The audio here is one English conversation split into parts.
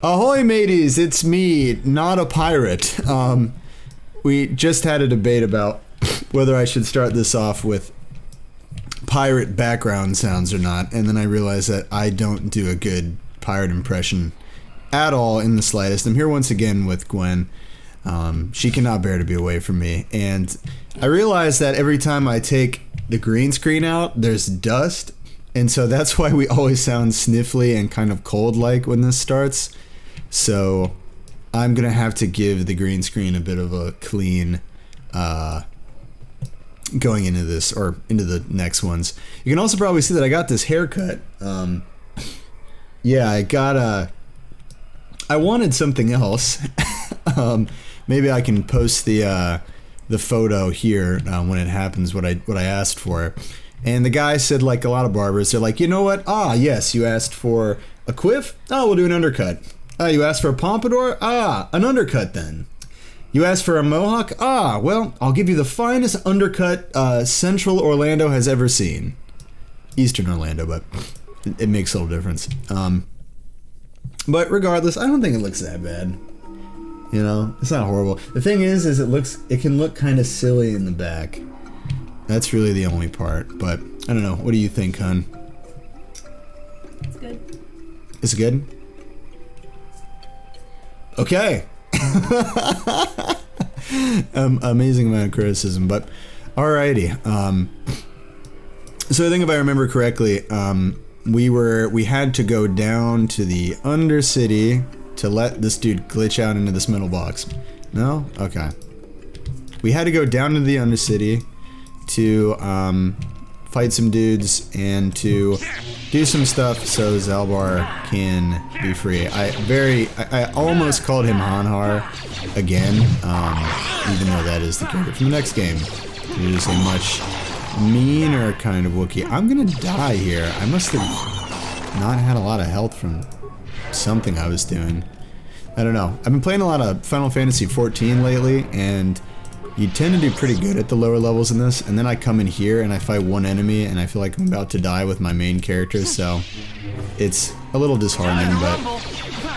Ahoy, mateys! It's me, not a pirate. We just had a debate about whether I should start this off with pirate background sounds or not, and then I realized that I don't do a good pirate impression at all in the slightest. I'm here once again with Gwen. She cannot bear to be away from me, and I realized that every time I take the green screen out, there's dust, and so that's why we always sound sniffly and kind of cold-like when this starts. So I'm gonna have to give the green screen a bit of a clean going into this, or into the next ones. You can also probably see that I got this haircut. Yeah, I wanted something else. Maybe I can post the photo here when it happens, what I asked for. And the guy said, like a lot of barbers, they're like, you know what? Ah, yes, you asked for a quiff? Oh, we'll do an undercut. You asked for a pompadour? Ah, an undercut then. You asked for a mohawk? Ah, well, I'll give you the finest undercut Central Orlando has ever seen. Eastern Orlando, but it makes a little difference. But regardless, I don't think it looks that bad. You know, it's not horrible. The thing is it can look kind of silly in the back. That's really the only part, but I don't know. What do you think, hun? It's good. It's good? Okay. Amazing amount of criticism, but alrighty. So I think if I remember correctly, we had to go down to the Undercity to let this dude glitch out into this middle box. No? Okay. We had to go down to the Undercity to fight some dudes and to do some stuff so Zalbar can be free. I almost called him Hanhar again, even though that is the character from the next game. It is a much meaner kind of Wookiee. I'm gonna die here. I must have not had a lot of health from something I was doing. I don't know. I've been playing a lot of Final Fantasy XIV lately, and you tend to do pretty good at the lower levels in this, and then I come in here and I fight one enemy and I feel like I'm about to die with my main character, so it's a little disheartening. But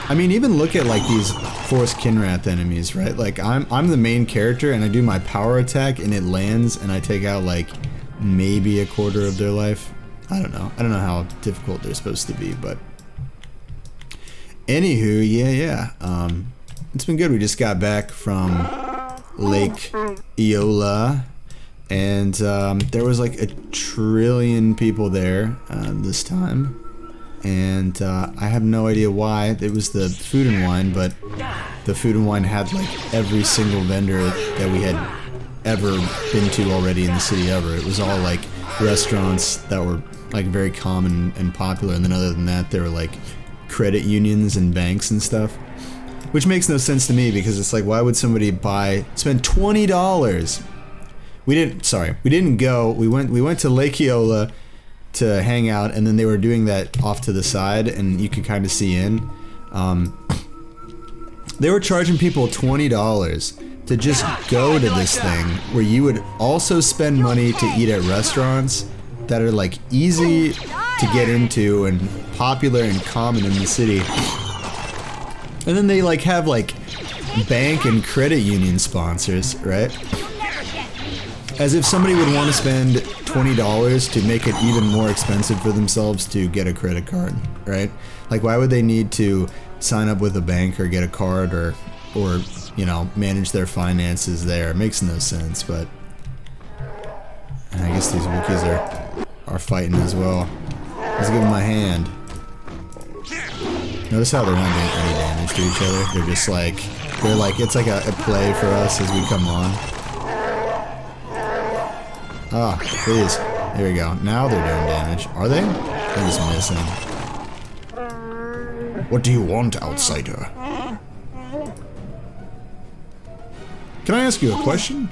I mean, even look at like these Force Kinrath enemies, right? Like I'm the main character and I do my power attack and it lands and I take out like maybe a quarter of their life. I don't know how difficult they're supposed to be, but anywho, yeah. It's been good. We just got back from Lake Eola, and there was like 1 trillion people there this time, and I have no idea why. It was the Food and Wine, but the Food and Wine had like every single vendor that we had ever been to already in the city ever. It was all like restaurants that were like very common and popular, and then other than that there were like credit unions and banks and stuff, which makes no sense to me because it's like, why would somebody spend $20? We didn't go. We went to Lake Eola to hang out, and then they were doing that off to the side and you could kind of see in. They were charging people $20 to just go to this thing where you would also spend money to eat at restaurants that are like easy to get into and popular and common in the city. And then they like have like bank and credit union sponsors, right? As if somebody would want to spend $20 to make it even more expensive for themselves to get a credit card, right? Like, why would they need to sign up with a bank or get a card or you know, manage their finances there? It makes no sense. But I guess these Wookiees are fighting as well. Let's give them a hand. Notice how they're not doing any damage to each other. They're just like, it's like a play for us as we come on. Ah, please. There we go. Now they're doing damage. Are they? They're just missing. What do you want, outsider? Can I ask you a question?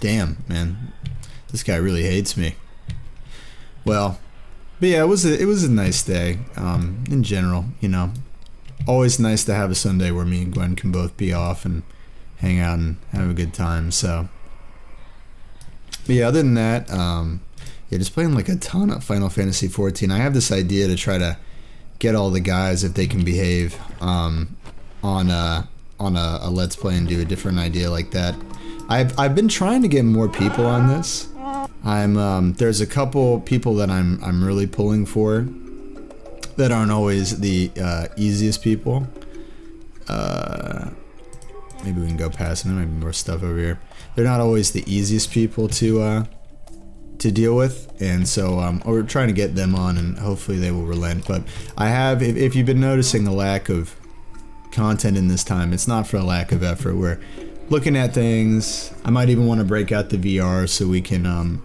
Damn, man. This guy really hates me. Well, but yeah, it was a nice day. In general, you know. Always nice to have a Sunday where me and Gwen can both be off and hang out and have a good time, so But yeah, other than that, yeah, just playing like a ton of Final Fantasy 14. I have this idea to try to get all the guys, if they can behave, on a Let's Play and do a different idea like that. I've been trying to get more people on this. There's a couple people that I'm really pulling for that aren't always the easiest people. Maybe we can go past them. There might be more stuff over here. They're not always the easiest people to deal with, and so we're trying to get them on, and hopefully they will relent. But I have, if you've been noticing the lack of content in this time, it's not for a lack of effort. We're looking at things. I might even want to break out the VR so we can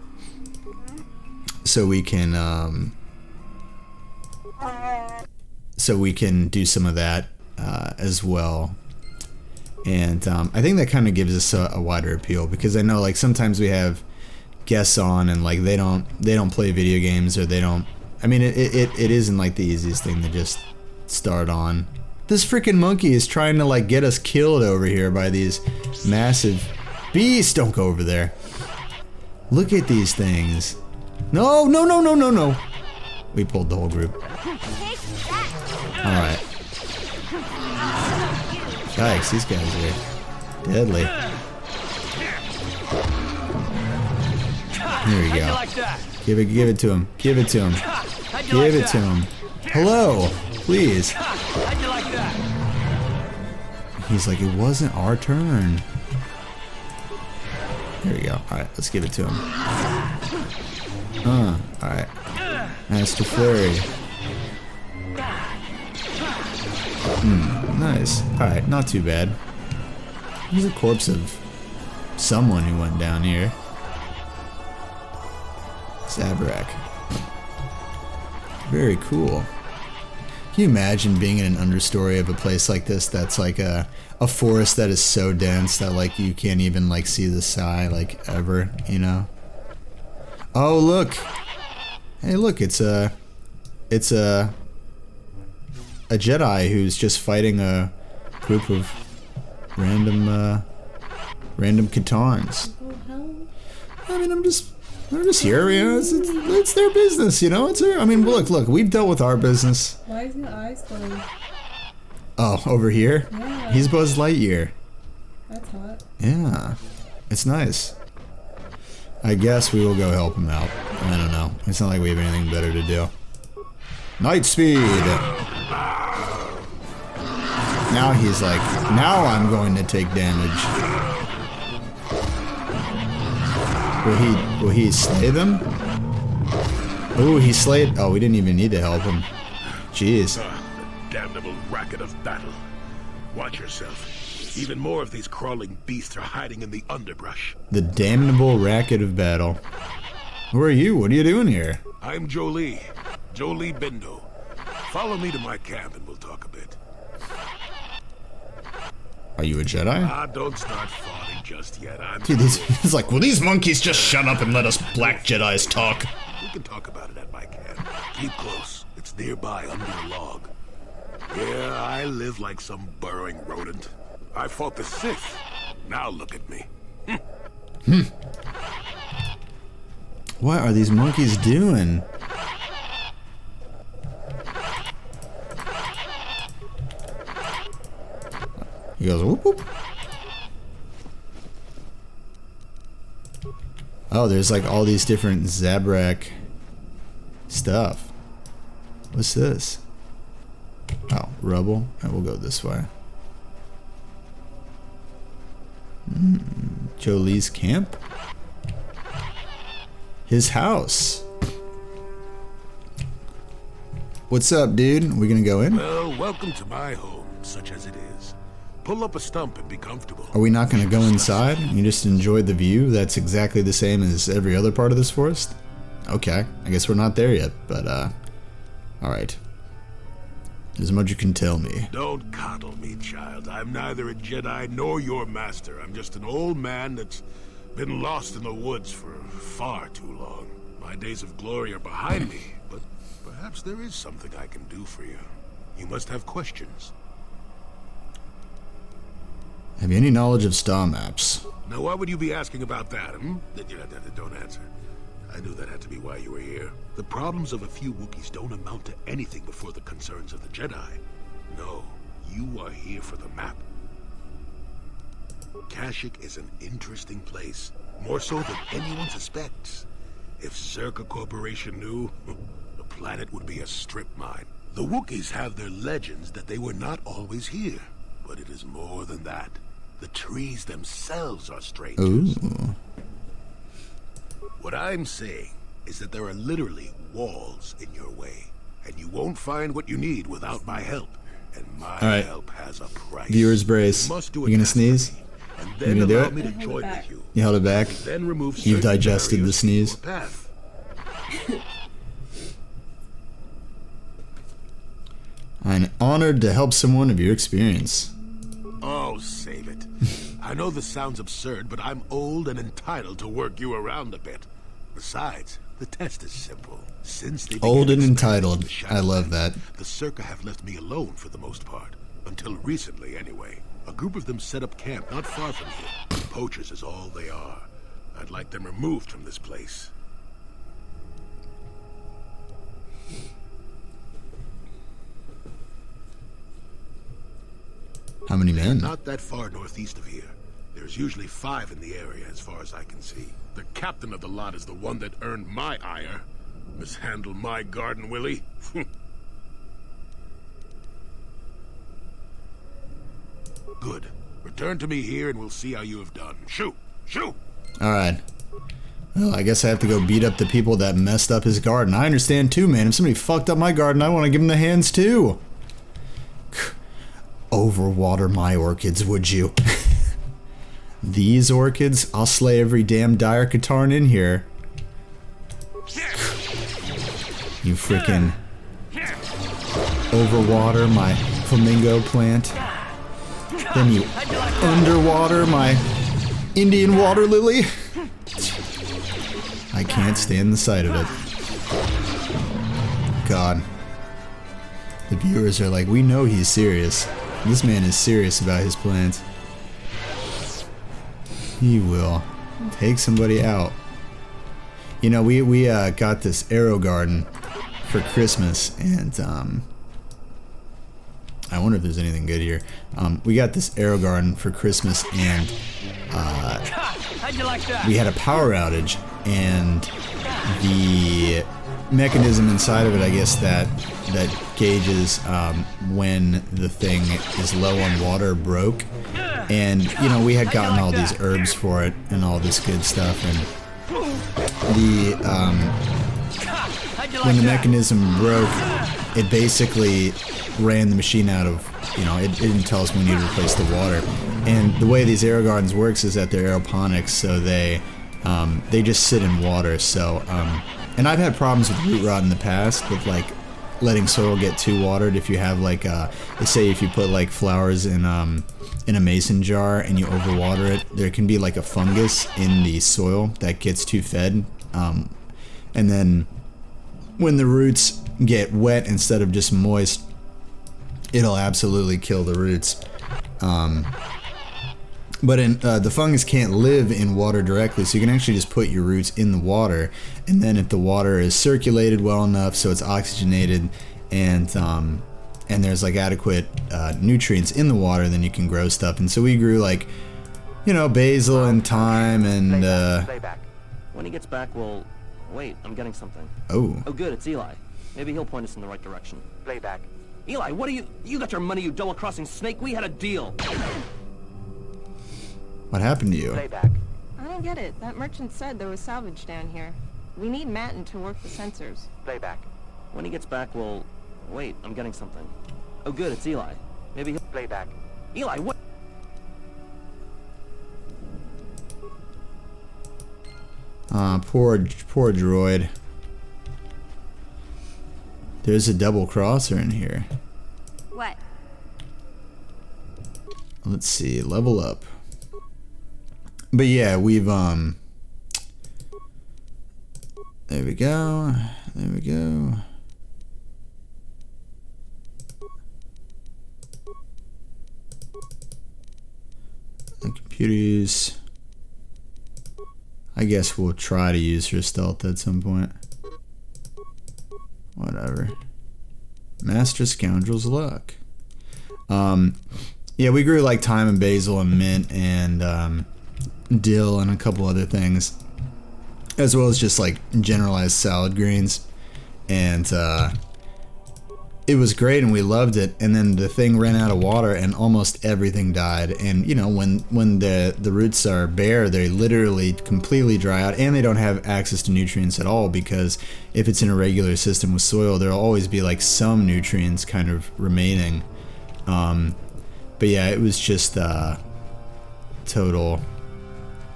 do some of that as well. And I think that kind of gives us a wider appeal, because I know like sometimes we have guests on and like they don't play video games, or they don't. I mean, it isn't like the easiest thing to just start on. This freaking monkey is trying to like get us killed over here by these massive beasts. Don't go over there. Look at these things. No, no, no, no, no, no. We pulled the whole group. Alright. Yikes, these guys are deadly. Here we go. Give it to him. Give it to him. Give it to him. Hello, please. He's like, it wasn't our turn. There we go. Alright, let's give it to him. Alright. Master Flurry. Nice. Alright, not too bad. There's a corpse of someone who went down here. Zabrak. Very cool. Can you imagine being in an understory of a place like this that's like a forest that is so dense that like you can't even like see the sky like ever, you know? Oh look! Hey look, it's a Jedi who's just fighting a group of random Katarns. I mean, I'm just here, you know. It's their business, you know. I mean, look, we've dealt with our business. Why is your eyes glowing? Oh, over here? Yeah. He's Buzz Lightyear. That's hot. Yeah, it's nice. I guess we will go help him out. I don't know. It's not like we have anything better to do. Night speed. Now he's like, now I'm going to take damage. Will he slay them? Ooh, he slayed. Oh, we didn't even need to help him. Jeez. The damnable racket of battle. Watch yourself. Even more of these crawling beasts are hiding in the underbrush. The damnable racket of battle. Who are you? What are you doing here? I'm Jolie. Jolie Bindo. Follow me to my camp and we'll talk a bit. Are you a Jedi? Ah, don't start fawning just yet. Dude, he's like, will these monkeys just shut up and let us black Jedis talk? We can talk about it at my camp. Keep close. It's nearby under a log. Yeah, I live like some burrowing rodent. I fought the Sith. Now look at me. What are these monkeys doing? He goes, whoop whoop. Oh, there's like all these different Zabrak stuff. What's this? Oh, rubble. And we'll go this way. Jolie's camp? His house. What's up, dude? We gonna go in? Well, welcome to my home, such as it is. Pull up a stump and be comfortable. Are we not gonna go inside? You just enjoy the view? That's exactly the same as every other part of this forest? Okay, I guess we're not there yet, but alright. As much you can tell me. Don't coddle me, child. I'm neither a Jedi nor your master. I'm just an old man that's been lost in the woods for far too long. My days of glory are behind me, but perhaps there is something I can do for you. You must have questions. Have you any knowledge of star maps? Now, why would you be asking about that, hmm? Don't answer. I knew that had to be why you were here. The problems of a few Wookiees don't amount to anything before the concerns of the Jedi. No, you are here for the map. Kashyyyk is an interesting place, more so than anyone suspects. If Zerka Corporation knew, the planet would be a strip mine. The Wookiees have their legends that they were not always here, but it is more than that. The trees themselves are strangers. Ooh. What I'm saying is that there are literally walls in your way, and you won't find what you need without my help. And my help has a price. Viewers brace. You must do You it gonna sneeze? and You then gonna do allow it? me to join with you. You held it back? Then remove You've certain digested the barriers sneeze? from your path. I'm honored to help someone of your experience. Oh, save it. I know this sounds absurd, but I'm old and entitled to work you around a bit. Besides, the test is simple. Since they Old began and experimenting entitled. with the I love Shadowlands, that. The Circa have left me alone for the most part. Until recently, anyway. A group of them set up camp not far from here. Poachers is all they are. I'd like them removed from this place. How many men? Not that far northeast of here. There's usually 5 in the area as far as I can see. The captain of the lot is the one that earned my ire. Mishandle my garden, Willie? Good. Return to me here and we'll see how you have done. Shoot! Shoot! Alright. Well, I guess I have to go beat up the people that messed up his garden. I understand too, man. If somebody fucked up my garden, I want to give them the hands too. Overwater my orchids, would you? These orchids? I'll slay every damn dire Katarn in here. You freaking overwater my flamingo plant. Then you underwater my Indian water lily. I can't stand the sight of it. God. The viewers are like, we know he's serious. This man is serious about his plans. He will take somebody out. You know, we got this arrow garden for Christmas, and I wonder if there's anything good here. We got this arrow garden for Christmas, and How'd you like that? we had a power outage, and the mechanism inside of it, I guess, that gauges when the thing is low on water broke. And, you know, we had gotten all these herbs for it and all this good stuff, and the when the mechanism broke, it basically ran the machine out of, you know, it didn't tell us when we needed to replace the water. And the way these arrow gardens works is that they're aeroponics, so they just sit in water. So and I've had problems with root rot in the past with like letting soil get too watered. If you have like let's say if you put like flowers in a mason jar and you overwater it, there can be like a fungus in the soil that gets too fed, and then when the roots get wet instead of just moist, it'll absolutely kill the roots. But the fungus can't live in water directly, so you can actually just put your roots in the water, and then if the water is circulated well enough so it's oxygenated and there's like adequate nutrients in the water, then you can grow stuff. And so we grew like, you know, basil and thyme and Playback. When he gets back, we'll... Wait, I'm getting something. oh, Oh, good, it's Eli. Maybe he'll point us in the right direction. Playback. Eli, what are you... You got your money, you double-crossing snake. We had a deal. what happened to you? Playback. I don't get it. That merchant said there was salvage down here. We need Matin to work the sensors. Playback. When he gets back, we'll... Wait, I'm getting something. Oh, good, it's Eli. Maybe he'll... Playback. Eli, what... Poor droid. There's a double crosser in here. What? Let's see, level up. But yeah, we've there we go. There we go. The computer use. I guess we'll try to use her stealth at some point. Whatever. Master Scoundrel's Luck. Yeah, we grew like thyme and basil and mint and dill and a couple other things, as well as just like generalized salad greens, and it was great and we loved it. And then the thing ran out of water and almost everything died. And you know, when the roots are bare, they literally completely dry out, and they don't have access to nutrients at all, because if it's in a regular system with soil, there'll always be like some nutrients kind of remaining. But yeah, it was just total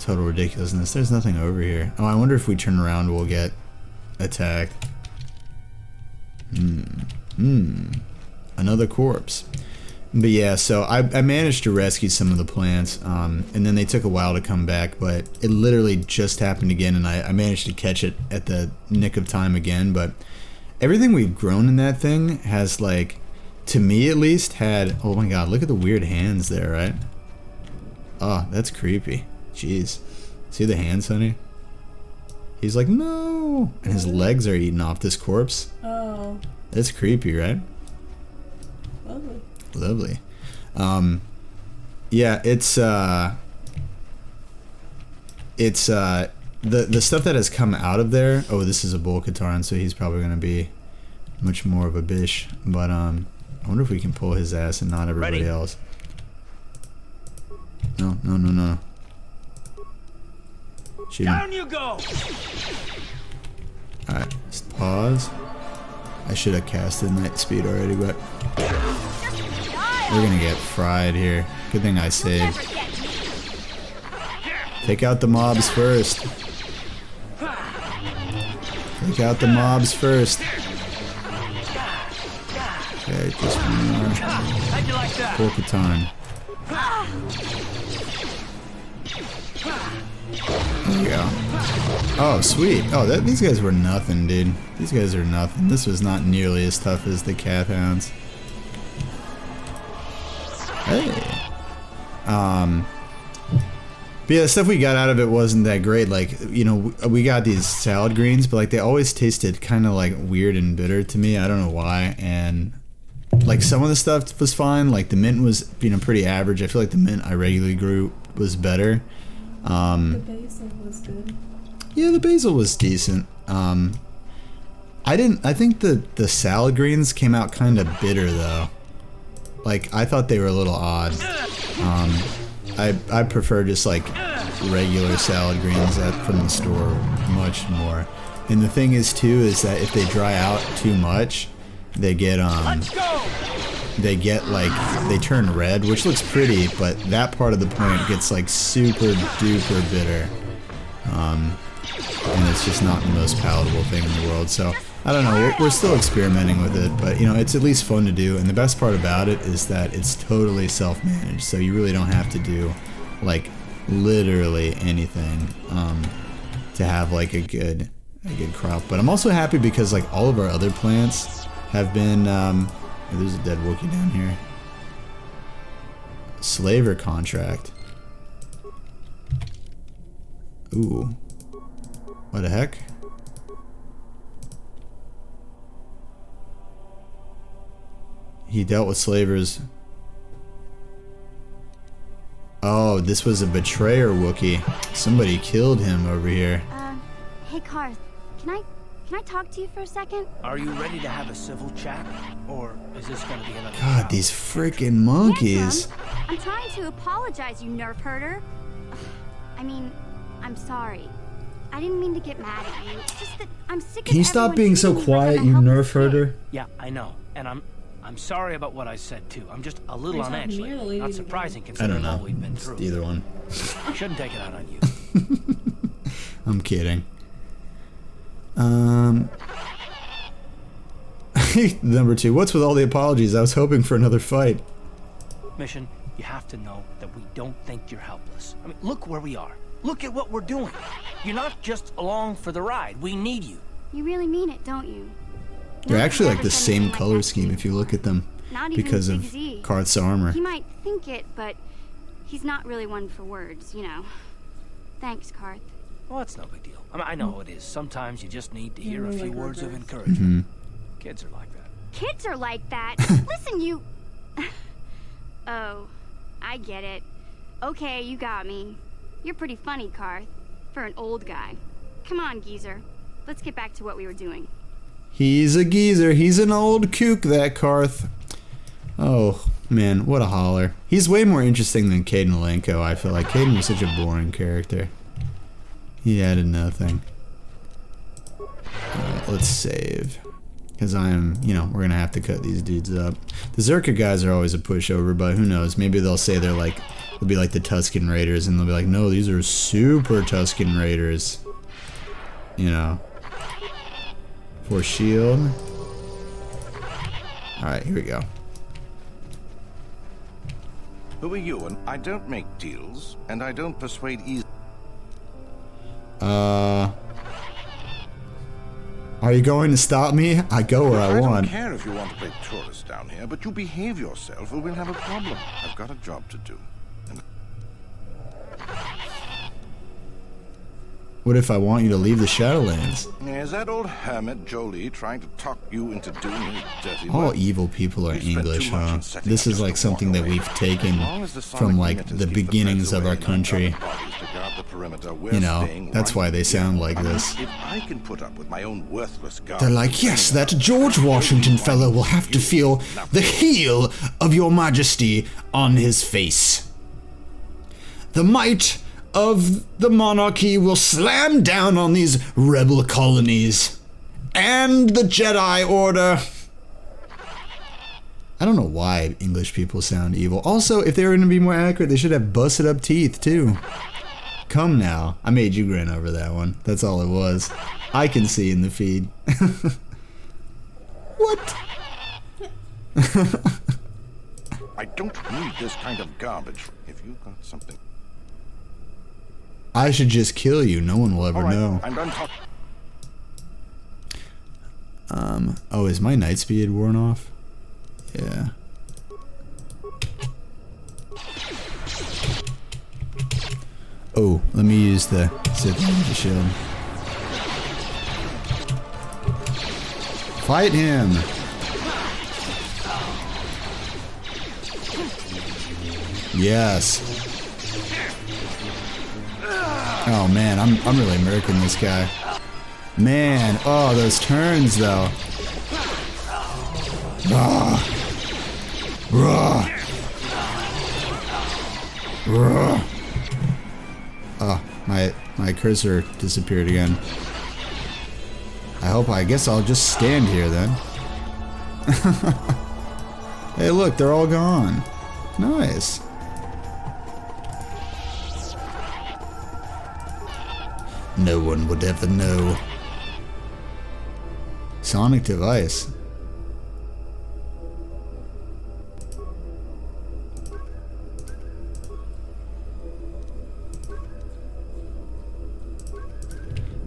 ridiculousness. There's nothing over here. Oh, I wonder if we turn around we'll get attacked. Another corpse. But yeah, so I managed to rescue some of the plants, and then they took a while to come back, but it literally just happened again, and I managed to catch it at the nick of time again. But everything we've grown in that thing has, like, to me at least, had, oh my god, look at the weird hands there, right? Oh, that's creepy. Jeez. See the hands, honey? He's like, no! And his legs are eating off this corpse. Oh. That's creepy, right? Lovely. Lovely. Yeah, it's the stuff that has come out of there. Oh, this is a Bo-Katan, so he's probably gonna be much more of a bish. But I wonder if we can pull his ass and not everybody else. No. Shoot him. Down you go. Alright, just pause. I should have casted Night Speed already, but we're gonna get fried here. Good thing I saved. Take out the mobs first. Take out the mobs first. Okay, just one more. Bo-Katan. There you go. Oh, sweet. Oh, these guys were nothing, dude. These guys are nothing. This was not nearly as tough as the cat hounds. Hey. But yeah, the stuff we got out of it wasn't that great. Like, you know, we got these salad greens, but like they always tasted kind of like weird and bitter to me. I don't know why. And like some of the stuff was fine. Like the mint was, you know, pretty average. I feel like the mint I regularly grew was better. The basil was good. Yeah, the basil was decent. I think the salad greens came out kind of bitter though. Like I thought they were a little odd. I prefer just like regular salad greens from the store much more. And the thing is too is that if they dry out too much, they get they turn red, which looks pretty, but that part of the plant gets like super duper bitter. And it's just not the most palatable thing in the world. So I don't know, we're still experimenting with it, but you know, it's at least fun to do. And the best part about it is that it's totally self-managed, so you really don't have to do like literally anything to have like a good crop. But I'm also happy because like all of our other plants have been there's a dead Wookiee down here. Slaver contract. Ooh. What the heck? He dealt with slavers. Oh, this was a betrayer Wookiee. Somebody killed him over here. Hey Karth, can I talk to you for a second? Are you ready to have a civil chat, or is this gonna be another? God, these freaking monkeys. Yes, I'm trying to apologize, you nerf herder. I mean, I'm sorry. I didn't mean to get mad at you. It's just that I'm sick of Can you stop being so treating me like quiet, I'm a you helpless nerf herder? kid. Yeah, I know, and I'm sorry about what I said too. I'm just a little Are on you edge. talking to me or the lady Not again? surprising I don't considering all know. we've been It's through. either one. I shouldn't take it out on you. I'm kidding. Number 2. What's with all the apologies? I was hoping for another fight. Mission, you have to know that we don't think you're helpless. I mean, look where we are. Look at what we're doing. You're not just along for the ride. We need you. You really mean it, don't you? They're No actually one's like the ever said same anything color like that to scheme me if you look at them Not even because of Big Z. Karth's armor. He might think it, but He's not really one for words, you know. Thanks, Karth. Well, it's no big deal. I mean, I know it is. Sometimes you just need to hear a really few like words of reverse. encouragement. Kids are like that. Kids are like that. Listen, you... Oh, I get it. Okay, you got me. You're pretty funny, Karth. For an old guy. Come on, geezer. Let's get back to what we were doing. He's a geezer. He's an old kook, that Karth. Oh, man, what a holler. He's way more interesting than Caden Malenko, I feel like. Caden was such a boring character. He added nothing. Alright, let's save. Because we're going to have to cut these dudes up. The Zerka guys are always a pushover, but who knows? Maybe they'll say they'll be like the Tusken Raiders, and they'll be like, no, these are super Tusken Raiders. You know. For shield. Alright, here we go. Who are you? And I don't make deals, and I don't persuade easily. Are you going to stop me? I go where I I want. don't care if you want to play tourist down here, but you behave yourself or we'll have a problem. I've got a job to do. And What if I want you to leave the Shadowlands? is that old hermit Jolie trying to talk you into doing his dirty All work? evil people are We've spent English, too much huh? in setting This up is just like to something walk that away. we've taken As long as the from sonic like limiters the keep beginnings Preds of away our and country. our bodies to guard the perimeter, we're You know, staying that's why right they sound here. like I mean, this. If I can put up with my own worthless guard, They're like, yes, that George Washington fellow will have to feel the heel of your majesty on his face. The might of the monarchy will slam down on these rebel colonies. And the Jedi Order. I don't know why English people sound evil. Also, if they were going to be more accurate, they should have busted up teeth, too. Come now. I made you grin over that one. That's all it was. I can see in the feed. What? I don't need this kind of garbage. If you've got something. I should just kill you. No one will ever All right, know. I'm done talking. Oh, is my night speed worn off? Yeah. Oh, let me use the Sith Ninja Shield. Fight him! Yes. Oh man, I'm really murking this guy. Man, oh those turns though. Ah. Rah. Rah. Oh, my cursor disappeared again. I guess I'll just stand here then. Hey look, they're all gone. Nice. No one would ever know. Sonic device.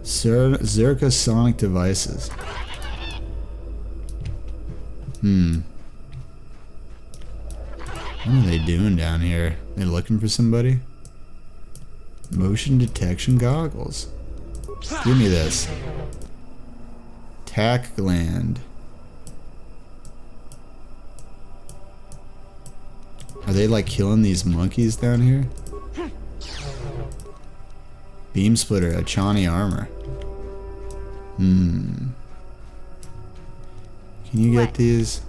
Zerka Sonic devices. What are they doing down here? They looking for somebody? Motion detection goggles. Give me this. Tack gland. Are they like killing these monkeys down here? Beam splitter, Achani armor. Can you get these?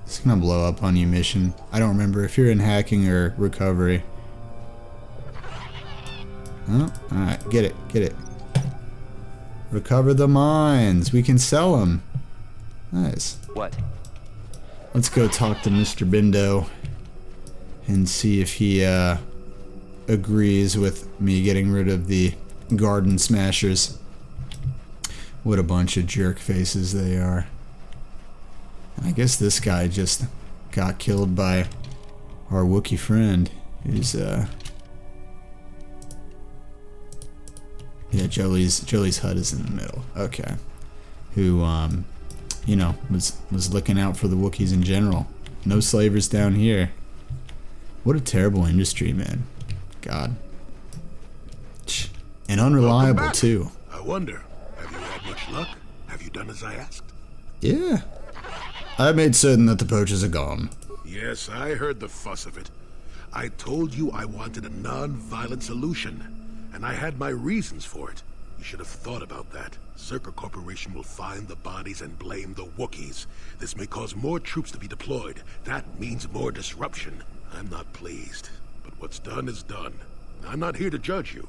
It's gonna blow up on you mission. I don't remember if you're in hacking or recovery. Oh, alright, get it. Recover the mines. We can sell them. Nice. What? Let's go talk to Mr. Bindo and see if he agrees with me getting rid of the garden smashers. What a bunch of jerk faces they are. I guess this guy just got killed by our Wookiee friend who's yeah, Jolie's hut is in the middle. Okay. Who you know, was looking out for the Wookiees in general. No slavers down here. What a terrible industry, man. God. And unreliable, Welcome back. too. I wonder, have you had much luck? Have you done as I asked? Yeah. I made certain that the poachers are gone. Yes, I heard the fuss of it. I told you I wanted a non-violent solution, and I had my reasons for it. You should have thought about that. Zerka Corporation will find the bodies and blame the Wookiees. This may cause more troops to be deployed. That means more disruption. I'm not pleased, but what's done is done. I'm not here to judge you.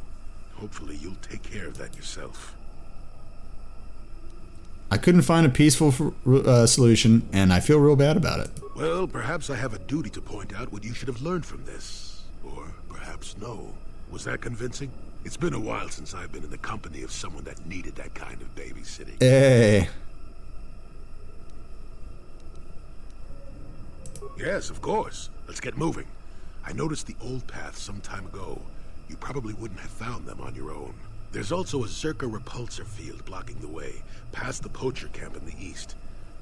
Hopefully you'll take care of that yourself. I couldn't find a peaceful solution, and I feel real bad about it. Well, perhaps I have a duty to point out what you should have learned from this. Or perhaps no. Was that convincing? It's been a while since I've been in the company of someone that needed that kind of babysitting. Hey. Yes, of course. Let's get moving. I noticed the old paths some time ago. You probably wouldn't have found them on your own. There's also a Zerka repulsor field blocking the way, past the poacher camp in the east.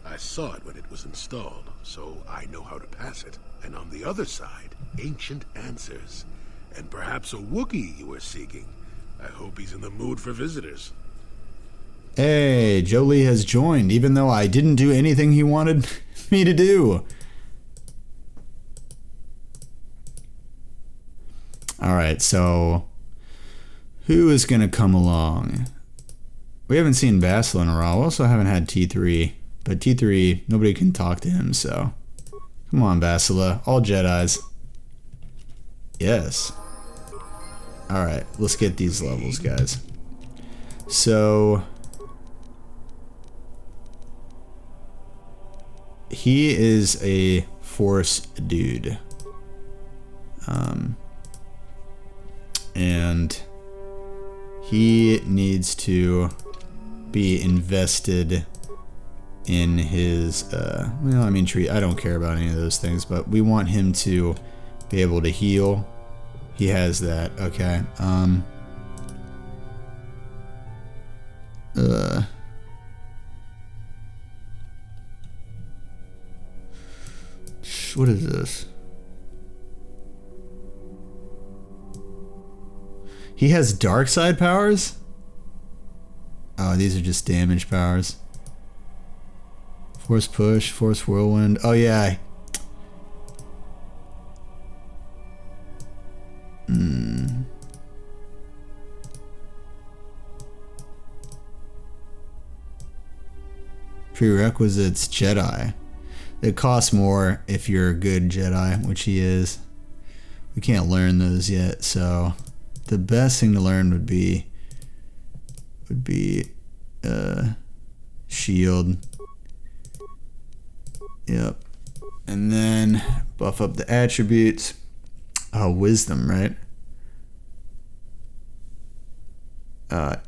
I saw it when it was installed, so I know how to pass it. And on the other side, ancient answers. And perhaps a Wookiee you were seeking. I hope he's in the mood for visitors. Hey, Jolie has joined, even though I didn't do anything he wanted me to do. Alright, so who is going to come along? We haven't seen Basil in a while. We also haven't had T3. But T3, nobody can talk to him, so... Come on, Basila. All Jedis. Yes. Alright, let's get these levels, guys. So... he is a Force dude. And he needs to be invested in his, well, I mean, I don't care about any of those things, but we want him to be able to heal. He has that, okay. What is this? He has dark side powers? Oh, these are just damage powers. Force push, force whirlwind. Oh yeah. Prerequisites Jedi. It costs more if you're a good Jedi, which he is. We can't learn those yet, so the best thing to learn would be shield. Yep. And then buff up the attributes. Oh, wisdom, right?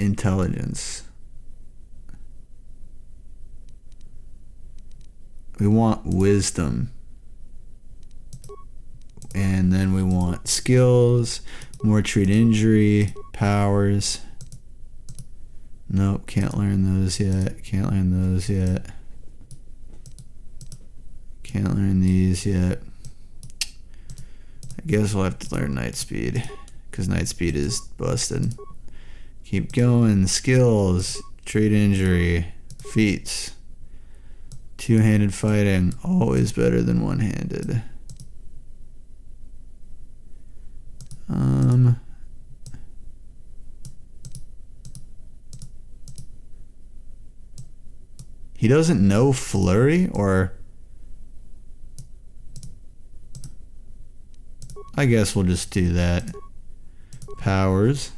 Intelligence. We want wisdom. And then we want skills, more treat injury, powers. Nope, can't learn those yet. Can't learn those yet. Can't learn these yet. I guess we'll have to learn night speed, because night speed is busted. Keep going. Skills, treat injury, feats. Two-handed fighting, always better than one-handed. He doesn't know flurry, or I guess we'll just do that. Powers.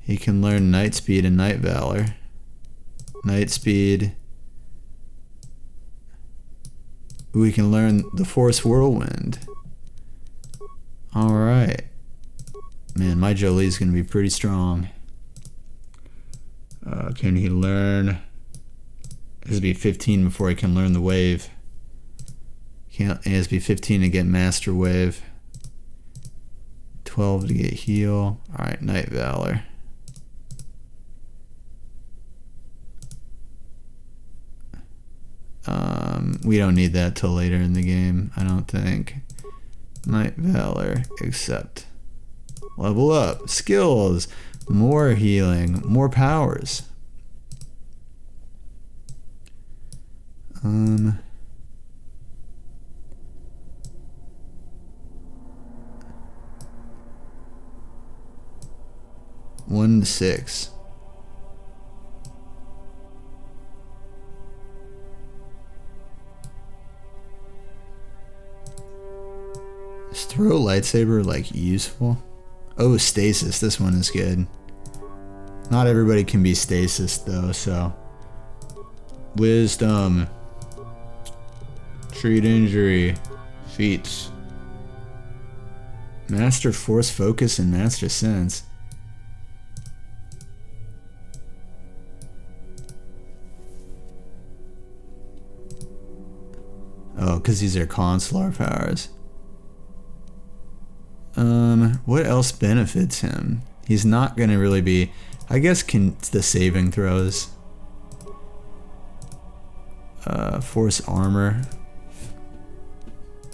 He can learn night speed and night valor. Night speed. We can learn the force whirlwind. Alright. Man, my Jolie's gonna be pretty strong. Can he learn? It has to be 15 before he can learn the wave. It has to be 15 to get master wave. 12 to get heal. Alright, night valor. We don't need that till later in the game, I don't think. Might, valor, accept. Level up. Skills. More healing. More powers. 1 to 6. Is throw a lightsaber like useful? Oh, stasis. This one is good. Not everybody can be stasis though, so. Wisdom. Treat injury. Feats. Master force focus and master sense. Oh, because these are consular powers. What else benefits him? He's not gonna really be, I guess, the saving throws. Force armor.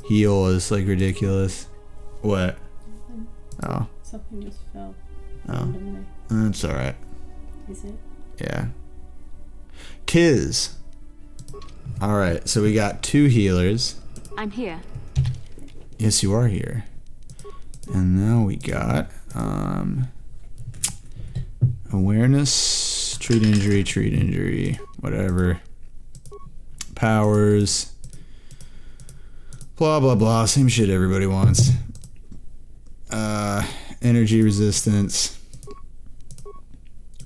Heal is like ridiculous. What? Oh. Something just fell. Oh. That's alright. Is it? Yeah. Tis. Alright, so we got 2 healers. I'm here. Yes, you are here. And now we got awareness, treat injury, whatever. Powers. Blah blah blah, same shit everybody wants. Energy resistance.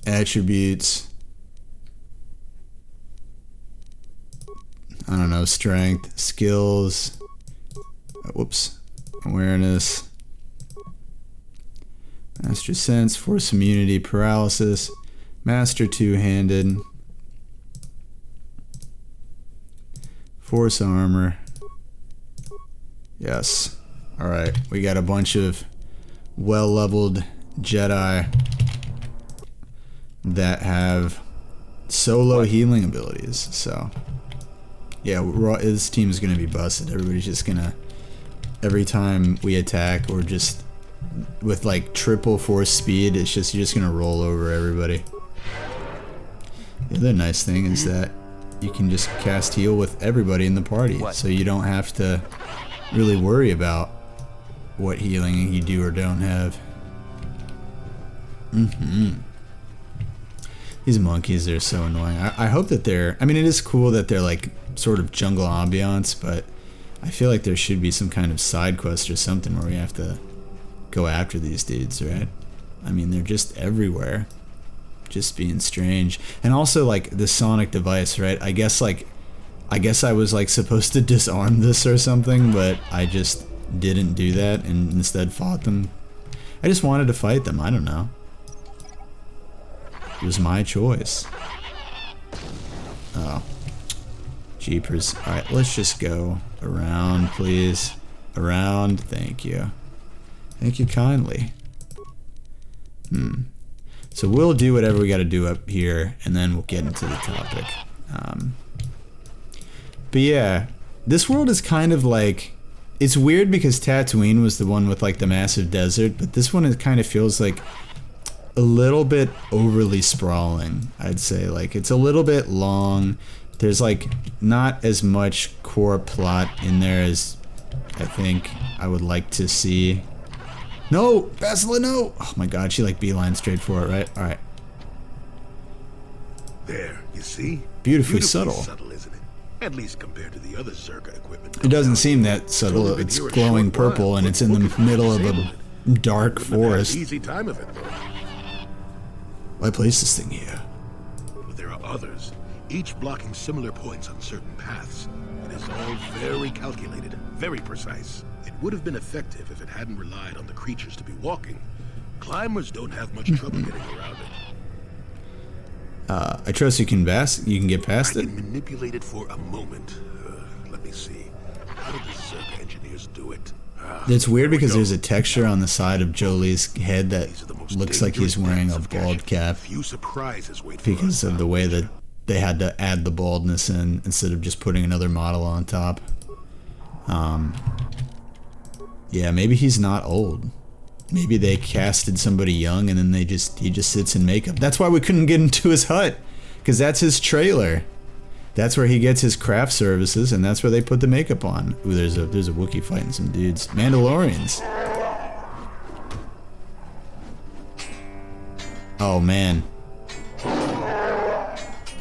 Attributes. I don't know, strength, skills. Whoops. Awareness. Master sense, force immunity, paralysis. Master two-handed. Force armor. Yes. Alright, we got a bunch of well-leveled Jedi that have solo healing abilities, so yeah, this team is gonna be busted. Everybody's just gonna, every time we attack or just with like triple force speed, it's just, you're just gonna roll over everybody. The other nice thing is that you can just cast heal with everybody in the party, so you don't have to really worry about what healing you do or don't have. These monkeys are so annoying. I hope that they're, I mean, it is cool that they're like sort of jungle ambiance, but I feel like there should be some kind of side quest or something where we have to go after these dudes, right? I mean, they're just everywhere, just being strange. And also like the sonic device, right? I guess I was like supposed to disarm this or something, but I just didn't do that and instead fought them. I just wanted to fight them, I don't know. It was my choice. Oh. Jeepers. Alright, let's just go around, please. Around, thank you. Thank you kindly. So we'll do whatever we gotta do up here, and then we'll get into the topic. But yeah, this world is kind of like, it's weird because Tatooine was the one with like the massive desert, but this one, it kind of feels like a little bit overly sprawling, I'd say. Like, it's a little bit long. There's like not as much core plot in there as I think I would like to see. No! Baszila, no! Oh my god, she like beeline straight for it, right? Alright. There, you see? Beautifully subtle. Subtle, isn't it? At least compared to the other Zerka equipment. It doesn't seem that subtle. It's glowing purple and it's in the middle of a dark forest. Easy time of it, though. Why place this thing here? But there are others, each blocking similar points on certain paths. It is all very calculated, very precise. It would have been effective if it hadn't relied on the creatures to be walking. Climbers don't have much trouble getting around it. I trust you can get past it. I can manipulate it for a moment. Let me see. How did the Zerka engineers do it? It's weird because there's a texture on the side of Jolie's head that looks like he's wearing a bald cap. Few surprises wait because of the way that they had to add the baldness in instead of just putting another model on top. Yeah, maybe he's not old. Maybe they casted somebody young and then he just sits in makeup. That's why we couldn't get into his hut, because that's his trailer. That's where he gets his craft services, and that's where they put the makeup on. Ooh, there's a Wookiee fighting some dudes. Mandalorians. Oh man.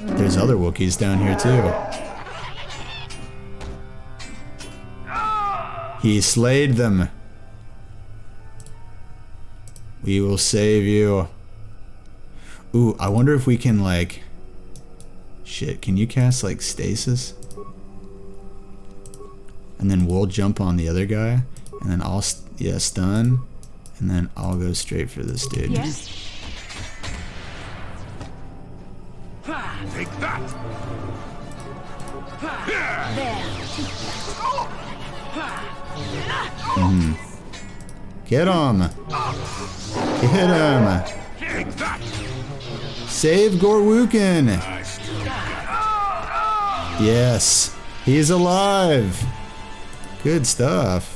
There's other Wookiees down here too. He slayed them. We will save you. Ooh, I wonder if we can, like... Shit, can you cast, like, stasis? And then we'll jump on the other guy. And then I'll, stun. And then I'll go straight for this dude. Yes. Take that! Get him! Get him! Take that! Save Gorwookin! Yes, he's alive! Good stuff.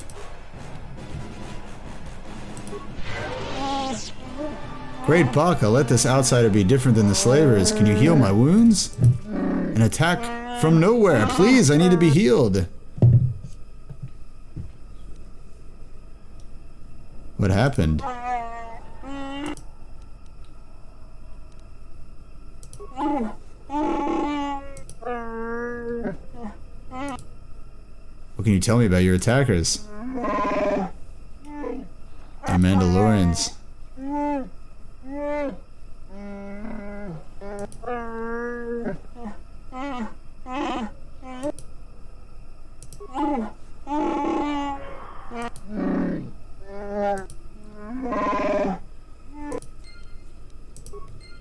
Great Baka, let this outsider be different than the slavers. Can you heal my wounds? An attack from nowhere. Please, I need to be healed. What happened? What can you tell me about your attackers? They're Mandalorians.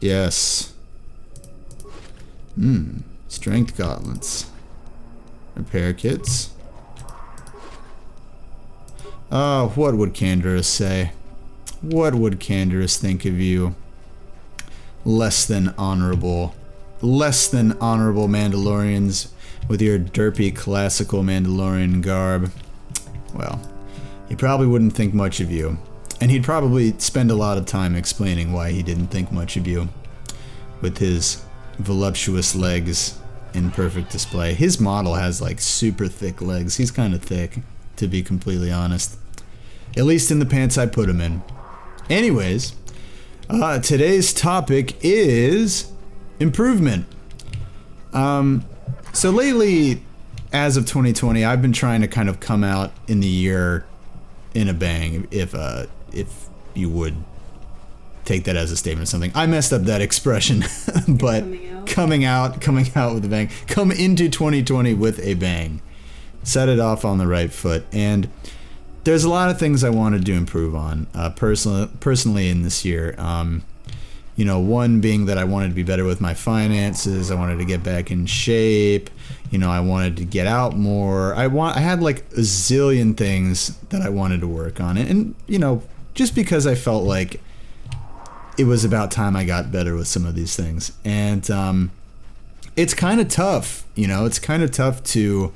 Yes. Strength gauntlets. Repair kits. What would Canderous say? What would Canderous think of you? Less than honorable Mandalorians with your derpy classical Mandalorian garb. Well, he probably wouldn't think much of you. And he'd probably spend a lot of time explaining why he didn't think much of you. With his voluptuous legs in perfect display. His model has like super thick legs. He's kind of thick, to be completely honest. At least in the pants I put him in. Anyways, today's topic is improvement. So lately, as of 2020, I've been trying to kind of come out in the year in a bang, if you would take that as a statement of something. I messed up that expression, but coming out with a bang. Come into 2020 with a bang. Set it off on the right foot. And there's a lot of things I wanted to improve on personally in this year. You know, one being that I wanted to be better with my finances. I wanted to get back in shape. You know, I wanted to get out more. I had like a zillion things that I wanted to work on. And you know, just because I felt like it was about time I got better with some of these things. And it's kind of tough, you know, it's kind of tough to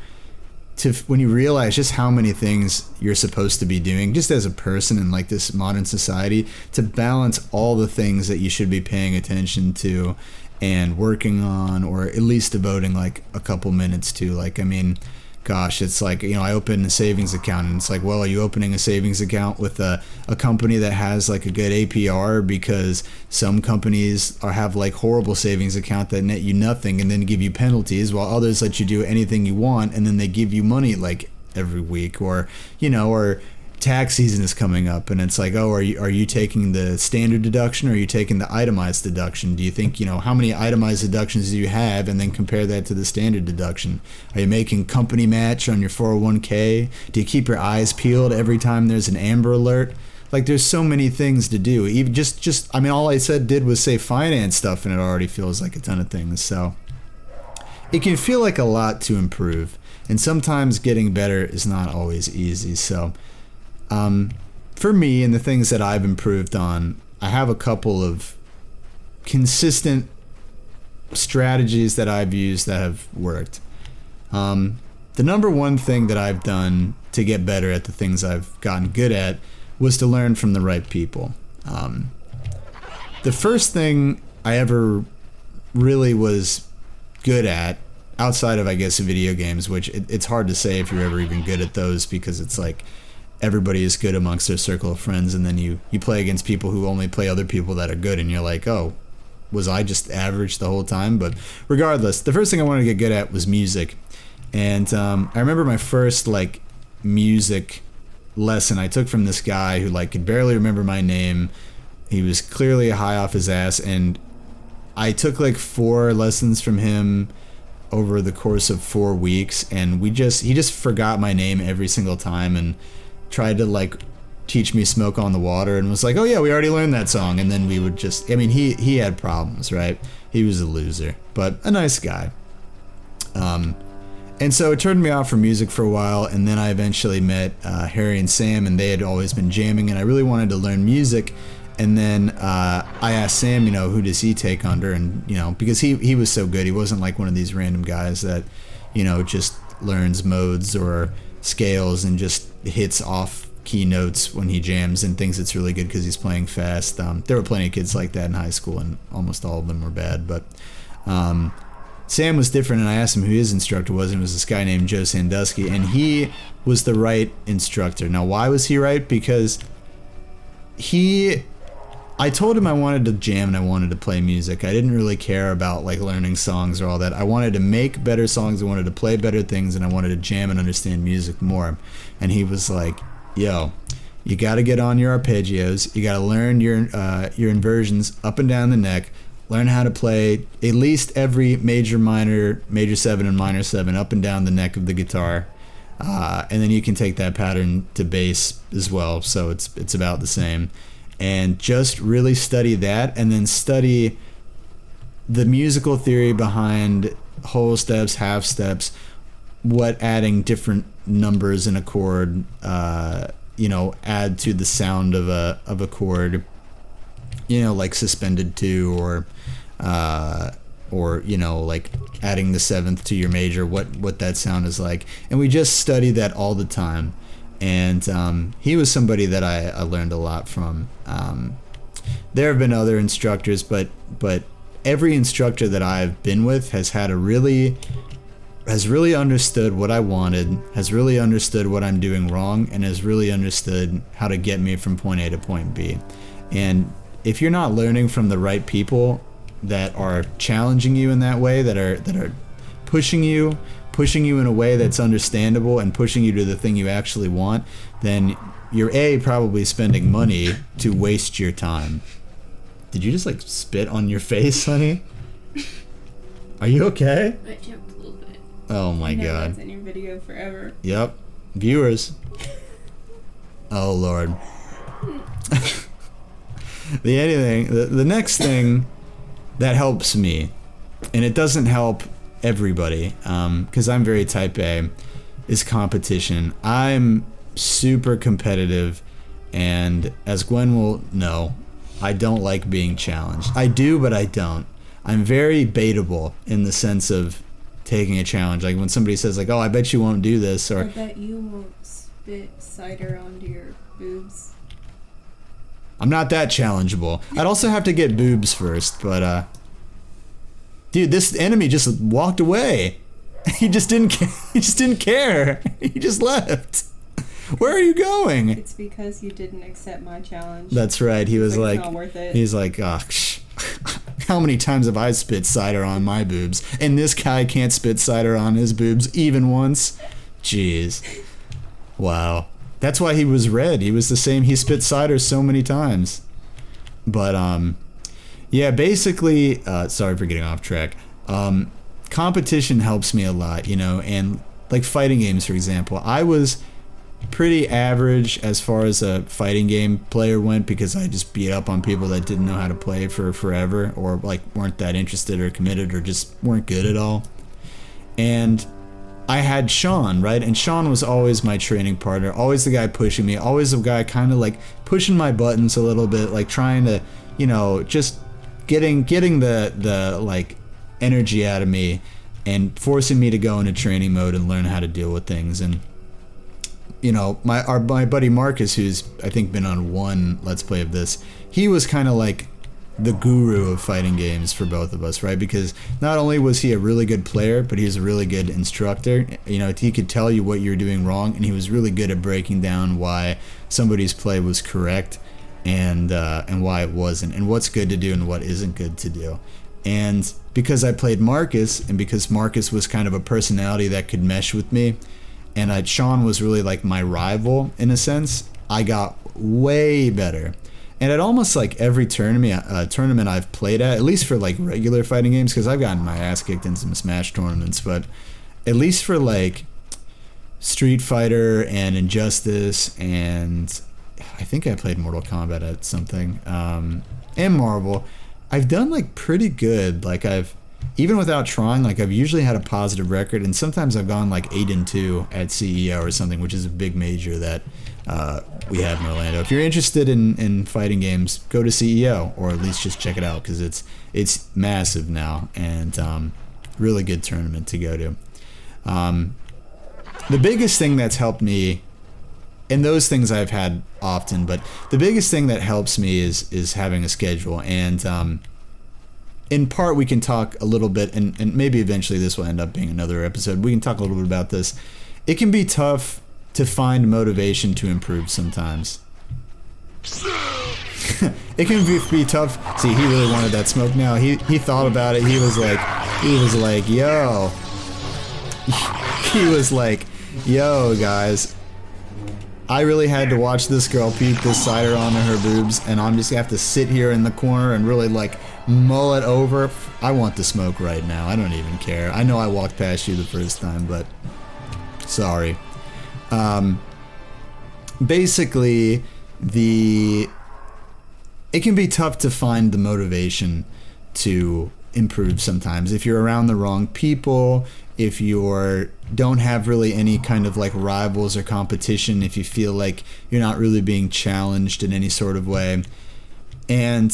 when you realize just how many things you're supposed to be doing just as a person in like this modern society, to balance all the things that you should be paying attention to and working on, or at least devoting like a couple minutes to. Like, I mean, gosh, it's like, you know, I open a savings account and it's like, well, are you opening a savings account with a company that has like a good APR? Because some companies have like horrible savings account that net you nothing and then give you penalties, while others let you do anything you want and then they give you money like every week. Or, you know, or tax season is coming up and it's like, oh, are you taking the standard deduction or are you taking the itemized deduction? Do you think, you know, how many itemized deductions do you have, and then compare that to the standard deduction? Are you making company match on your 401k? Do you keep your eyes peeled every time there's an Amber Alert? Like, there's so many things to do. Even just I mean, all I did was say finance stuff and it already feels like a ton of things. So it can feel like a lot to improve, and sometimes getting better is not always easy. So for me and the things that I've improved on, I have a couple of consistent strategies that I've used that have worked. the number one thing that I've done to get better at the things I've gotten good at was to learn from the right people. The first thing I ever really was good at, outside of, I guess, video games, which it's hard to say if you're ever even good at those, because it's like everybody is good amongst their circle of friends, and then you play against people who only play other people that are good, and you're like, oh, was I just average the whole time? But regardless, the first thing I wanted to get good at was music. And I remember my first like music lesson I took from this guy who like could barely remember my name. He was clearly high off his ass, and I took like 4 lessons from him over the course of 4 weeks, and he just forgot my name every single time and tried to like teach me Smoke on the Water, and was like, oh yeah, we already learned that song. And then we would just, I mean, he had problems, right? He was a loser, but a nice guy. And so it turned me off from music for a while, and then I eventually met Harry and Sam, and they had always been jamming, and I really wanted to learn music. And then I asked Sam, you know, who does he take under? And, you know, because he was so good, he wasn't like one of these random guys that, you know, just learns modes or scales and just hits off key notes when he jams and thinks it's really good because he's playing fast. There were plenty of kids like that in high school, and almost all of them were bad. But Sam was different, and I asked him who his instructor was, and it was this guy named Joe Sandusky, and he was the right instructor. Now, why was he right? Because I told him I wanted to jam and I wanted to play music. I didn't really care about like learning songs or all that. I wanted to make better songs, I wanted to play better things, and I wanted to jam and understand music more. And he was like, yo, you got to get on your arpeggios, you got to learn your inversions up and down the neck, learn how to play at least every major, minor, major 7 and minor 7 up and down the neck of the guitar. And then you can take that pattern to bass as well, so it's about the same. And just really study that, and then study the musical theory behind whole steps, half steps, what adding different numbers in a chord, you know, add to the sound of a chord, you know, like suspended 2, or you know, like adding the 7th to your major, what that sound is like. And we just study that all the time. And he was somebody that I learned a lot from. There have been other instructors, but every instructor that I've been with has really understood what I wanted, has really understood what I'm doing wrong, and has really understood how to get me from point A to point B. And if you're not learning from the right people that are challenging you in that way, that are pushing you in a way that's understandable and pushing you to the thing you actually want, then you're probably spending money to waste your time. Did you just like spit on your face, honey? Are you okay? I jumped a little bit. Oh my god. That's in your video forever. Yep. Viewers. Oh lord. The next thing that helps me, and it doesn't help everybody, because I'm very type A, is competition. I'm super competitive, and as Gwen will know, I don't like being challenged. I do, but I don't. I'm very baitable in the sense of taking a challenge. Like when somebody says like, oh, I bet you won't do this, or I bet you won't spit cider onto your boobs. I'm not that challengeable. I'd also have to get boobs first, but dude, this enemy just walked away. He just didn't care. He just left. Where are you going? It's because you didn't accept my challenge. That's right. He was like, it's not worth it. He's like, oh, how many times have I spit cider on my boobs? And this guy can't spit cider on his boobs even once? Jeez. Wow. That's why he was red. He was the same. He spit cider so many times. But, yeah, basically, sorry for getting off track. Competition helps me a lot, you know, and like fighting games, for example. I was pretty average as far as a fighting game player went, because I just beat up on people that didn't know how to play for forever, or like weren't that interested or committed, or just weren't good at all. And I had Sean, right? And Sean was always my training partner, always the guy pushing me, always the guy kind of like pushing my buttons a little bit, like trying to, you know, just getting the like energy out of me and forcing me to go into training mode and learn how to deal with things. And you know, my buddy Marcus, who's I think been on one Let's Play of this, he was kind of like the guru of fighting games for both of us, right? Because not only was he a really good player, but he was a really good instructor. You know, he could tell you what you're doing wrong, and he was really good at breaking down why somebody's play was correct and why it wasn't, and what's good to do and what isn't good to do. And because I played Marcus, and because Marcus was kind of a personality that could mesh with me, and Sean was really like my rival in a sense, I got way better. And at almost like every tournament I've played at least for like regular fighting games, because I've gotten my ass kicked in some Smash tournaments, but at least for like Street Fighter and Injustice, and I think I played Mortal Kombat at something, and Marvel, I've done like pretty good. Like even without trying, like I've usually had a positive record, and sometimes I've gone like 8-2 at CEO or something, which is a big major that we have in Orlando. If you're interested in fighting games, go to CEO, or at least just check it out, because it's massive now, and really good tournament to go to. The biggest thing that's helped me, and those things I've had often, but the biggest thing that helps me is having a schedule. And in part, we can talk a little bit, and maybe eventually this will end up being another episode. We can talk a little bit about this. It can be tough to find motivation to improve sometimes. It can be tough. See, he really wanted that smoke now. He thought about it. He was like, yo. He was like, yo, guys. I really had to watch this girl peek this cider onto her boobs, and I'm just gonna have to sit here in the corner and really like mull it over. I want the smoke right now. I don't even care. I know I walked past you the first time, but sorry. Basically, it can be tough to find the motivation to improve sometimes. If you're around the wrong people, if you don't have really any kind of like rivals or competition, if you feel like you're not really being challenged in any sort of way. And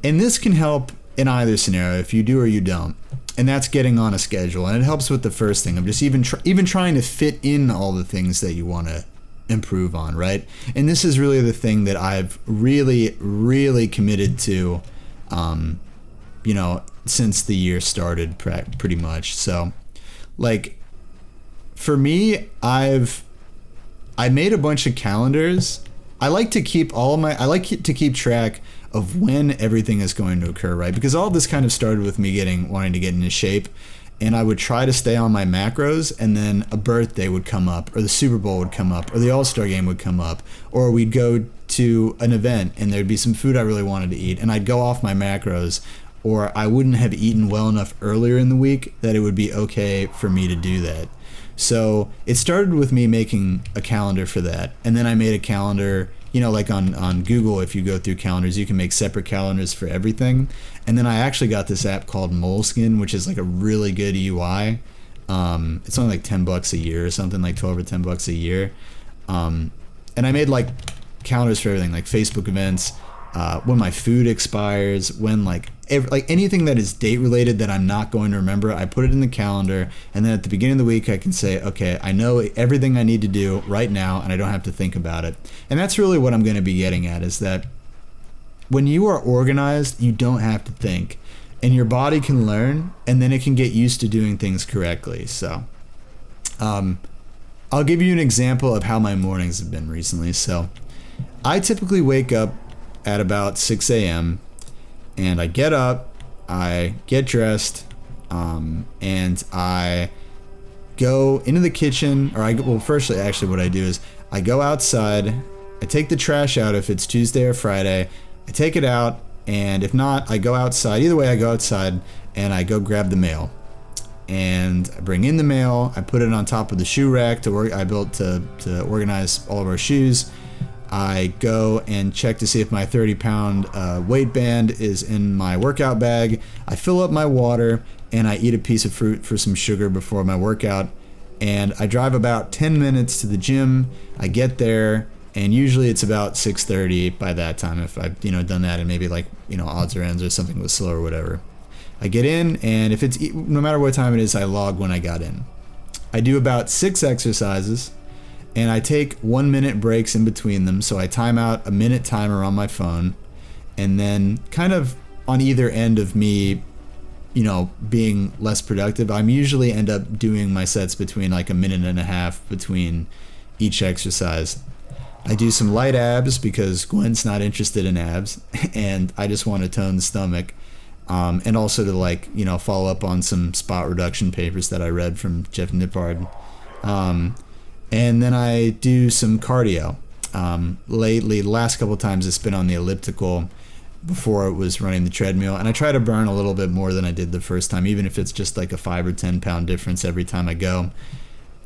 this can help in either scenario, if you do or you don't. And that's getting on a schedule. And it helps with the first thing of just even trying to fit in all the things that you want to improve on, right? And this is really the thing that I've really, really committed to, you know, since the year started, pretty much. So, like, for me, I made a bunch of calendars. I like to keep track of when everything is going to occur, right? Because all this kind of started with me wanting to get into shape, and I would try to stay on my macros, and then a birthday would come up, or the Super Bowl would come up, or the All-Star game would come up, or we'd go to an event and there'd be some food I really wanted to eat, and I'd go off my macros, or I wouldn't have eaten well enough earlier in the week that it would be okay for me to do that. So it started with me making a calendar for that, and then I made a calendar, you know, like on Google, if you go through calendars, you can make separate calendars for everything. And then I actually got this app called Moleskine, which is like a really good UI. It's only like $10 a year or something, like 12 or $10 a year. And I made like calendars for everything, like Facebook events, when my food expires, when like anything that is date related that I'm not going to remember, I put it in the calendar, and then at the beginning of the week I can say, okay, I know everything I need to do right now, and I don't have to think about it. And that's really what I'm going to be getting at, is that when you are organized, you don't have to think, and your body can learn, and then it can get used to doing things correctly. So I'll give you an example of how my mornings have been recently. So I typically wake up at about 6 a.m. and I get up, I get dressed, and I go into the kitchen, firstly, actually what I do is I go outside, I take the trash out if it's Tuesday or Friday, I take it out, and if not, I go outside. Either way, I go outside and I go grab the mail. And I bring in the mail, I put it on top of the shoe rack I built to organize all of our shoes. I go and check to see if my 30-pound weight band is in my workout bag. I fill up my water, and I eat a piece of fruit for some sugar before my workout. And I drive about 10 minutes to the gym. I get there, and usually it's about 6:30 by that time if I've done that, and maybe like odds or ends or something was slow or whatever. I get in, and if it's no matter what time it is, I log when I got in. I do about 6 exercises, and I take 1 minute breaks in between them. So I time out a minute timer on my phone, and then kind of on either end of me, you know, being less productive, I'm usually end up doing my sets between like a minute and a half between each exercise. I do some light abs because Gwen's not interested in abs, and I just want to tone the stomach. And also to, like, you know, follow up on some spot reduction papers that I read from Jeff Nippard. And then I do some cardio. Lately, the last couple times it's been on the elliptical before it was running the treadmill. And I try to burn a little bit more than I did the first time, even if it's just like a 5 or 10 pound difference every time I go.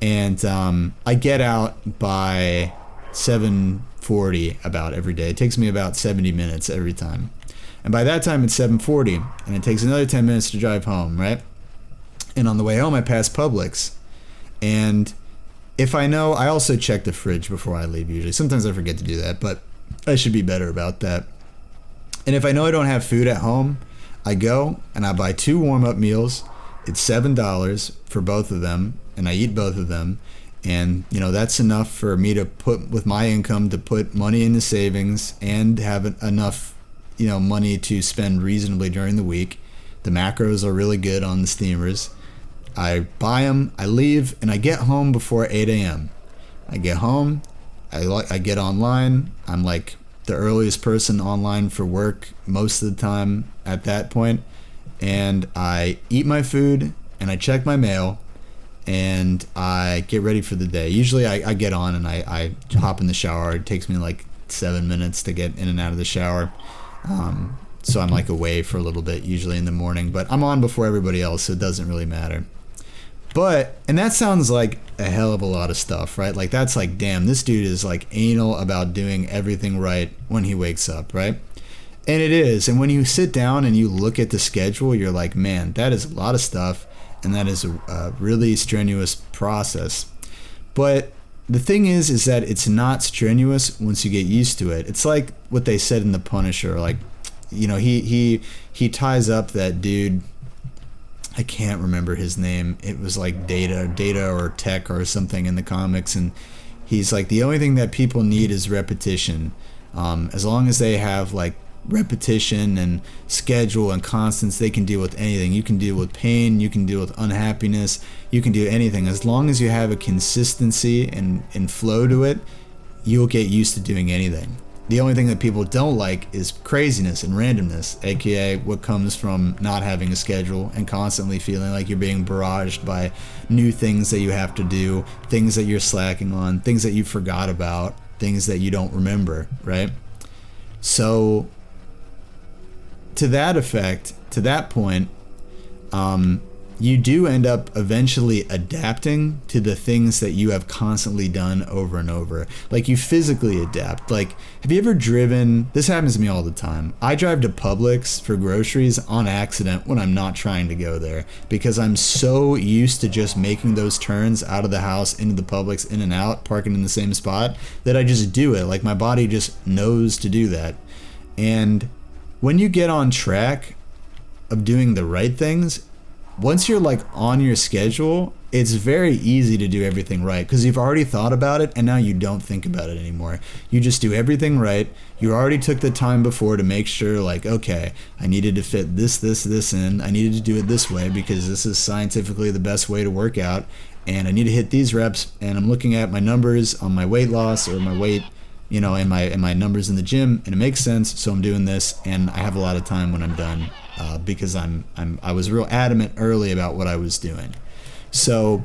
And I get out by 7:40 about every day. It takes me about 70 minutes every time. And by that time, it's 7:40, and it takes another 10 minutes to drive home, right? And on the way home, I pass Publix. And if I know, I also check the fridge before I leave usually. Sometimes I forget to do that, but I should be better about that. And if I know I don't have food at home, I go and I buy 2 warm-up meals. It's $7 for both of them, and I eat both of them. And, you know, that's enough for me to put, with my income, to put money into savings and have enough, you know, money to spend reasonably during the week. The macros are really good on the steamers. I buy them, I leave, and I get home before 8 a.m. I get home, I get online. I'm like the earliest person online for work most of the time at that point. And I eat my food, and I check my mail, and I get ready for the day. Usually I get on and I hop in the shower. It takes me like 7 minutes to get in and out of the shower. So I'm like away for a little bit, usually in the morning, but I'm on before everybody else, so it doesn't really matter. But, and that sounds like a hell of a lot of stuff, right? Like, that's like, damn, this dude is like anal about doing everything right when he wakes up, right? And it is. And when you sit down and you look at the schedule, you're like, man, that is a lot of stuff, and that is a really strenuous process. But the thing is that it's not strenuous once you get used to it. It's like what they said in The Punisher. Like, you know, he ties up that dude. I can't remember his name. It was like Data or Tech or something in the comics, and he's like, the only thing that people need is repetition. As long as they have like repetition and schedule and constants, they can deal with anything. You can deal with pain, you can deal with unhappiness, you can do anything. As long as you have a consistency and flow to it, you'll get used to doing anything. The only thing that people don't like is craziness and randomness, aka what comes from not having a schedule and constantly feeling like you're being barraged by new things that you have to do, things that you're slacking on, things that you forgot about, things that you don't remember, right? So to that effect, to that point, you do end up eventually adapting to the things that you have constantly done over and over. Like, you physically adapt. Like, have you ever driven, this happens to me all the time, I drive to Publix for groceries on accident when I'm not trying to go there, because I'm so used to just making those turns out of the house into the Publix, in and out, parking in the same spot, that I just do it. Like, my body just knows to do that. And when you get on track of doing the right things, once you're like on your schedule, it's very easy to do everything right, because you've already thought about it and now you don't think about it anymore. You just do everything right. You already took the time before to make sure, like, okay, I needed to fit this in. I needed to do it this way because this is scientifically the best way to work out, and I need to hit these reps, and I'm looking at my numbers on my weight loss or my weight, you know, and my numbers in the gym, and it makes sense, so I'm doing this, and I have a lot of time when I'm done. Because I was real adamant early about what I was doing. So,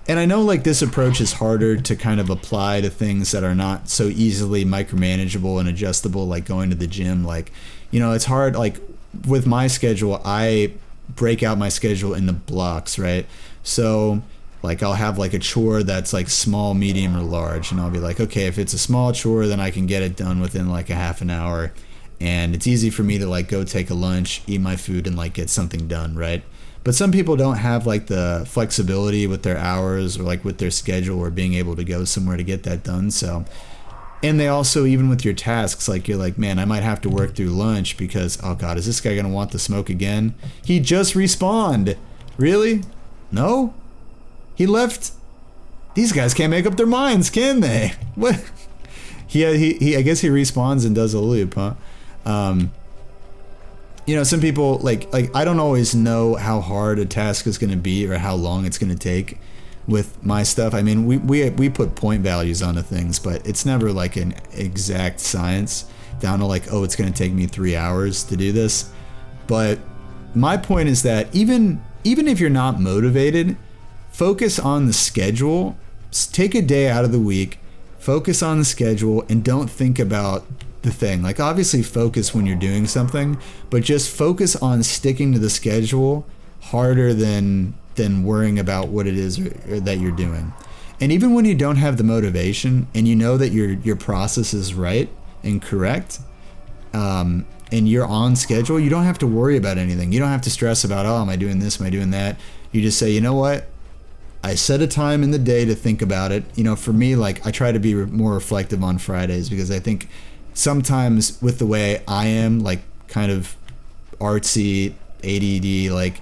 and I know like this approach is harder to kind of apply to things that are not so easily micromanageable and adjustable, like going to the gym. Like, you know, it's hard. Like with my schedule, I break out my schedule into blocks, right? So like I'll have like a chore that's like small, medium, or large, and I'll be like, okay, if it's a small chore, then I can get it done within like a half an hour. And it's easy for me to like go take a lunch, eat my food, and like get something done, right? But some people don't have like the flexibility with their hours or like with their schedule or being able to go somewhere to get that done. So And they also, even with your tasks, like you're like, man, I might have to work through lunch because, oh God, is this guy going to want the smoke again? He just respawned. Really? No? He left. These guys can't make up their minds, can they? What? He I guess he respawns and does a loop, huh? Some people, like I don't always know how hard a task is going to be or how long it's going to take with my stuff. I mean, we put point values onto things, but it's never like an exact science down to like, oh, it's going to take me 3 hours to do this. But my point is that even if you're not motivated, focus on the schedule. Take a day out of the week, focus on the schedule, and don't think about the thing. Like, obviously focus when you're doing something, but just focus on sticking to the schedule harder than worrying about what it is or that you're doing. And even when you don't have the motivation and you know that your process is right and correct, and you're on schedule, you don't have to worry about anything. You don't have to stress about, oh, am I doing this? Am I doing that? You just say, you know what? I set a time in the day to think about it. For me, like, I try to be more reflective on Fridays because I think sometimes with the way I am, like, kind of artsy, ADD, like,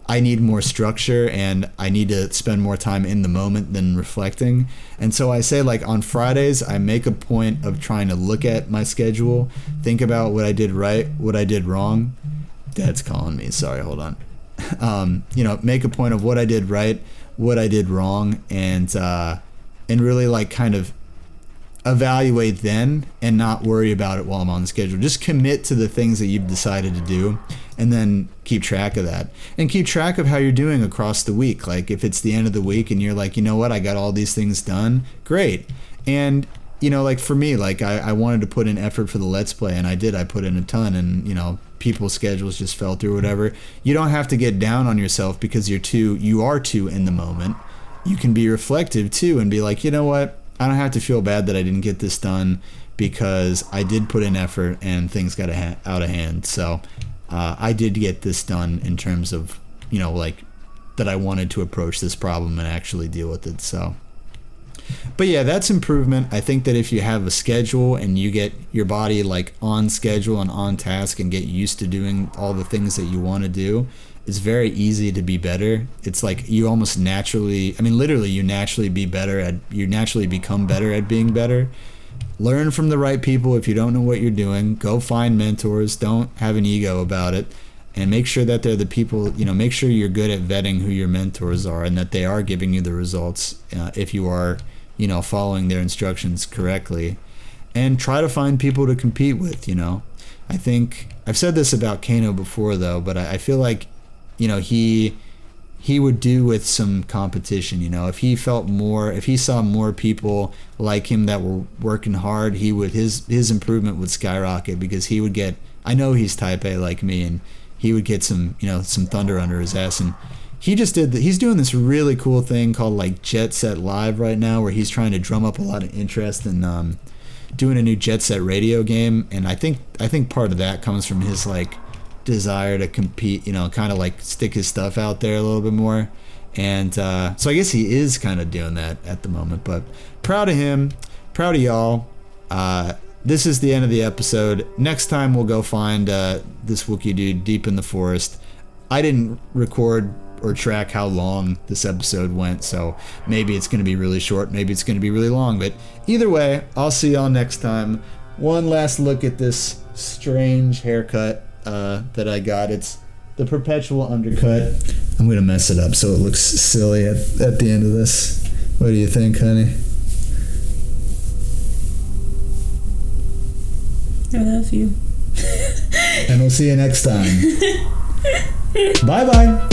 I need more structure and I need to spend more time in the moment than reflecting. And so I say, like, on Fridays, I make a point of trying to look at my schedule, think about what I did right, what I did wrong. Dad's calling me. Sorry, hold on. Make a point of what I did right, what I did wrong, and really, like, kind of evaluate then and not worry about it while I'm on the schedule. Just commit to the things that you've decided to do and then keep track of that and keep track of how you're doing across the week. Like, if it's the end of the week and you're like, you know what, I got all these things done, great. And like, for me, like, I wanted to put in effort for the Let's Play, and I did. I put in a ton, and people's schedules just fell through, whatever. You don't have to get down on yourself because you are too in the moment. You can be reflective too and be like, you know what, I don't have to feel bad that I didn't get this done because I did put in effort and things got out of hand. So I did get this done in terms of, like, that I wanted to approach this problem and actually deal with it. So, but yeah, that's improvement. I think that if you have a schedule and you get your body, like, on schedule and on task and get used to doing all the things that you want to do, it's very easy to be better. It's like you almost naturally, literally, you naturally become better at being better. Learn from the right people. If you don't know what you're doing, go find mentors. Don't have an ego about it, and make sure that they're the people, make sure you're good at vetting who your mentors are and that they are giving you the results if you are, following their instructions correctly. And try to find people to compete with. I think I've said this about Kano before, though, but I feel like, he would do with some competition. If he saw more people like him that were working hard, his improvement would skyrocket because he would get, I know he's type A like me, and he would get some thunder under his ass. And he's doing this really cool thing called, like, Jet Set Live right now, where he's trying to drum up a lot of interest in doing a new Jet Set radio game. And I think part of that comes from his, like, desire to compete, kind of like stick his stuff out there a little bit more. And so I guess he is kind of doing that at the moment. But proud of him, proud of y'all. This is the end of the episode. Next time we'll go find this Wookiee dude deep in the forest. I didn't record or track how long this episode went, so maybe it's going to be really short, maybe it's going to be really long, but either way, I'll see y'all next time. One last look at this strange haircut that I got. It's the perpetual undercut. I'm gonna mess it up so it looks silly at the end of this. What do you think, honey? I love you. And we'll see you next time. Bye bye.